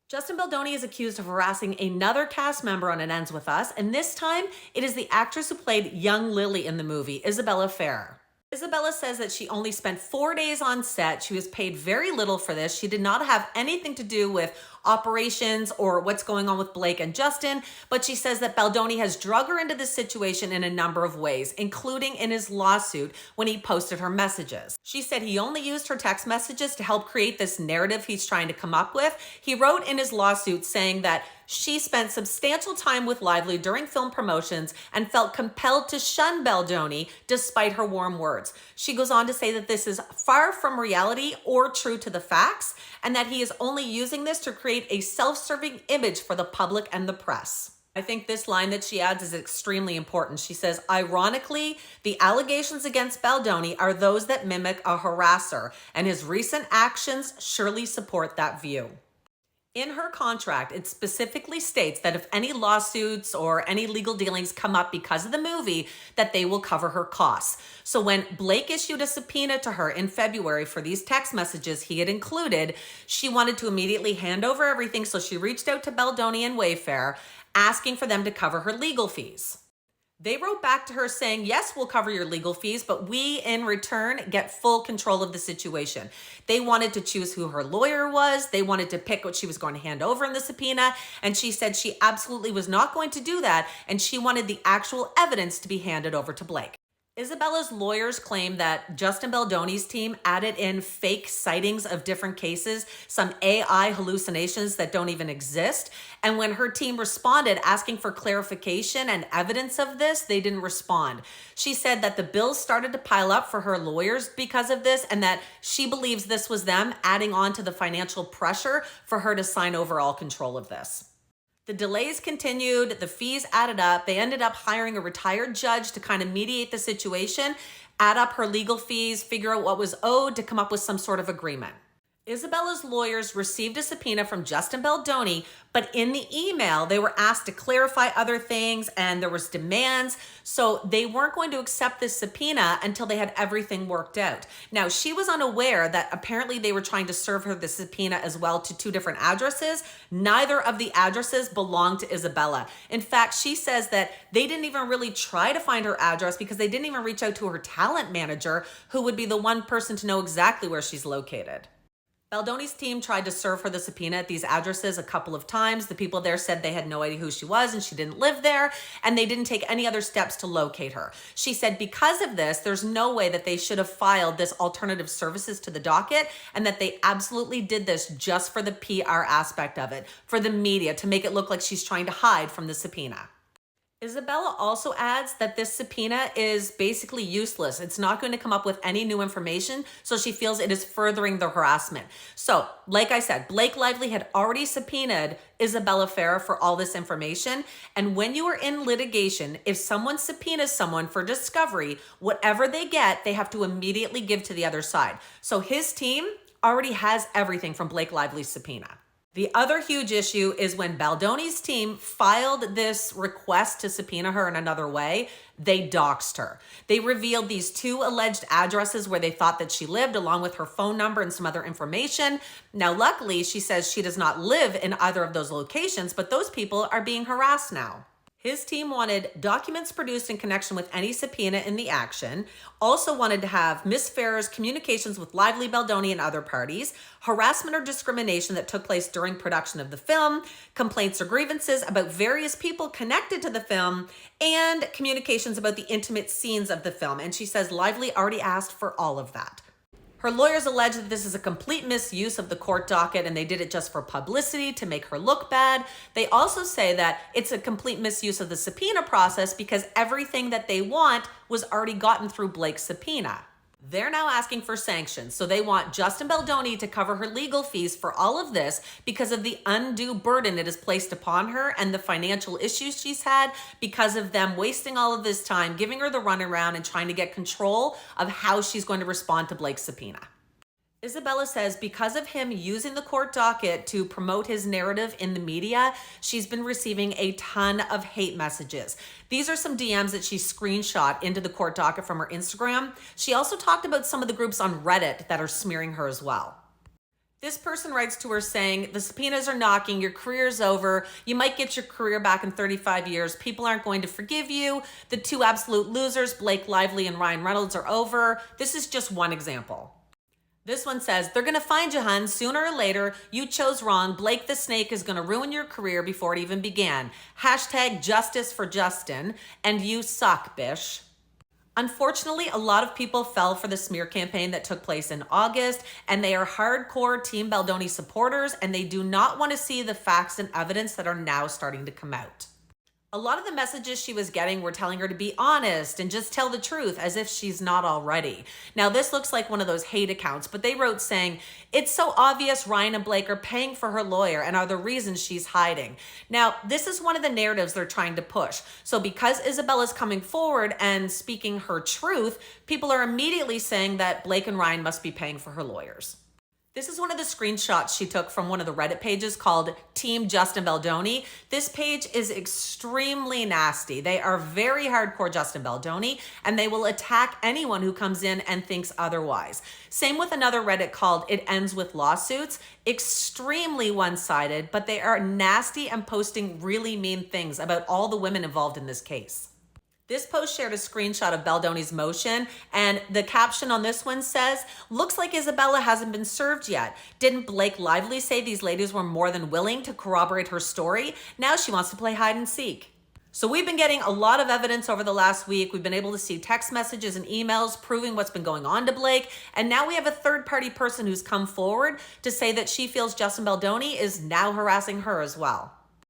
Justin Baldoni is accused of harassing another cast member on It Ends With Us, and this time it is the actress who played young Lily in the movie, Isabela Ferrer. Isabela says that she only spent 4 days on set. She was paid very little for this. She did not have anything to do with operations or what's going on with Blake and Justin, but she says that Baldoni has drug her into this situation in a number of ways, including in his lawsuit when he posted her messages. She said he only used her text messages to help create this narrative he's trying to come up with. He wrote in his lawsuit saying that she spent substantial time with Lively during film promotions and felt compelled to shun Baldoni despite her warm words. She goes on to say that this is far from reality or true to the facts, and that he is only using this to create a self-serving image for the public and the press. I think this line that she adds is extremely important. She says, ironically, the allegations against Baldoni are those that mimic a harasser, and his recent actions surely support that view. In her contract, it specifically states that if any lawsuits or any legal dealings come up because of the movie, that they will cover her costs. So when Blake issued a subpoena to her in February for these text messages he had included, she wanted to immediately hand over everything, so she reached out to Baldoni and Wayfair, asking for them to cover her legal fees. They wrote back to her saying, yes, we'll cover your legal fees, but we, in return, get full control of the situation. They wanted to choose who her lawyer was. They wanted to pick what she was going to hand over in the subpoena. And she said she absolutely was not going to do that. And she wanted the actual evidence to be handed over to Blake. Isabela's lawyers claim that Justin Baldoni's team added in fake sightings of different cases, some AI hallucinations that don't even exist. And when her team responded asking for clarification and evidence of this, they didn't respond. She said that the bills started to pile up for her lawyers because of this, and that she believes this was them adding on to the financial pressure for her to sign overall control of this. The delays continued, the fees added up. They ended up hiring a retired judge to kind of mediate the situation, add up her legal fees, figure out what was owed to come up with some sort of agreement. Isabela's lawyers received a subpoena from Justin Baldoni, but in the email, they were asked to clarify other things and there was demands. So they weren't going to accept this subpoena until they had everything worked out. Now, she was unaware that apparently they were trying to serve her the subpoena as well to 2 different addresses. Neither of the addresses belonged to Isabela. In fact, she says that they didn't even really try to find her address because they didn't even reach out to her talent manager, who would be the one person to know exactly where she's located. Baldoni's team tried to serve her the subpoena at these addresses a couple of times. The people there said they had no idea who she was and she didn't live there, and they didn't take any other steps to locate her. She said because of this, there's no way that they should have filed this alternative services to the docket, and that they absolutely did this just for the PR aspect of it, for the media, to make it look like she's trying to hide from the subpoena. Isabela also adds that this subpoena is basically useless. It's not going to come up with any new information, so she feels it is furthering the harassment. So, like I said, Blake Lively had already subpoenaed Isabela Ferrer for all this information, and when you are in litigation, if someone subpoenas someone for discovery, whatever they get, they have to immediately give to the other side. So his team already has everything from Blake Lively's subpoena. The other huge issue is when Baldoni's team filed this request to subpoena her in another way, they doxed her. They revealed these 2 alleged addresses where they thought that she lived, along with her phone number and some other information. Now, luckily, she says she does not live in either of those locations, but those people are being harassed now. His team wanted documents produced in connection with any subpoena in the action, also wanted to have Ms. Ferrer's communications with Lively, Baldoni, and other parties, harassment or discrimination that took place during production of the film, complaints or grievances about various people connected to the film, and communications about the intimate scenes of the film. And she says Lively already asked for all of that. Her lawyers allege that this is a complete misuse of the court docket and they did it just for publicity to make her look bad. They also say that it's a complete misuse of the subpoena process because everything that they want was already gotten through Blake's subpoena. They're now asking for sanctions. So they want Justin Baldoni to cover her legal fees for all of this because of the undue burden it has placed upon her and the financial issues she's had because of them wasting all of this time, giving her the runaround and trying to get control of how she's going to respond to Blake's subpoena. Isabela says because of him using the court docket to promote his narrative in the media, she's been receiving a ton of hate messages. These are some DMs that she screenshot into the court docket from her Instagram. She also talked about some of the groups on Reddit that are smearing her as well. This person writes to her saying, the subpoenas are knocking, your career's over, you might get your career back in 35 years, people aren't going to forgive you, the two absolute losers, Blake Lively and Ryan Reynolds, are over. This is just one example. This one says, they're gonna find you, hun, sooner or later. You chose wrong. Blake the Snake is gonna ruin your career before it even began. Hashtag justice for Justin, and you suck, bish. Unfortunately, a lot of people fell for the smear campaign that took place in August, and they are hardcore Team Baldoni supporters, and they do not want to see the facts and evidence that are now starting to come out. A lot of the messages she was getting were telling her to be honest and just tell the truth, as if she's not already. Now, this looks like one of those hate accounts, but they wrote saying, it's so obvious Ryan and Blake are paying for her lawyer and are the reason she's hiding. Now, this is one of the narratives they're trying to push. So because Isabela's coming forward and speaking her truth, people are immediately saying that Blake and Ryan must be paying for her lawyers. This is one of the screenshots she took from one of the Reddit pages called Team Justin Baldoni. This page is extremely nasty. They are very hardcore Justin Baldoni, and they will attack anyone who comes in and thinks otherwise. Same with another Reddit called It Ends with Lawsuits. Extremely one-sided, but they are nasty and posting really mean things about all the women involved in this case. This post shared a screenshot of Baldoni's motion, and the caption on this one says, looks like Isabela hasn't been served yet. Didn't Blake Lively say these ladies were more than willing to corroborate her story? Now she wants to play hide and seek. So we've been getting a lot of evidence over the last week. We've been able to see text messages and emails proving what's been going on to Blake. And now we have a third-party person who's come forward to say that she feels Justin Baldoni is now harassing her as well.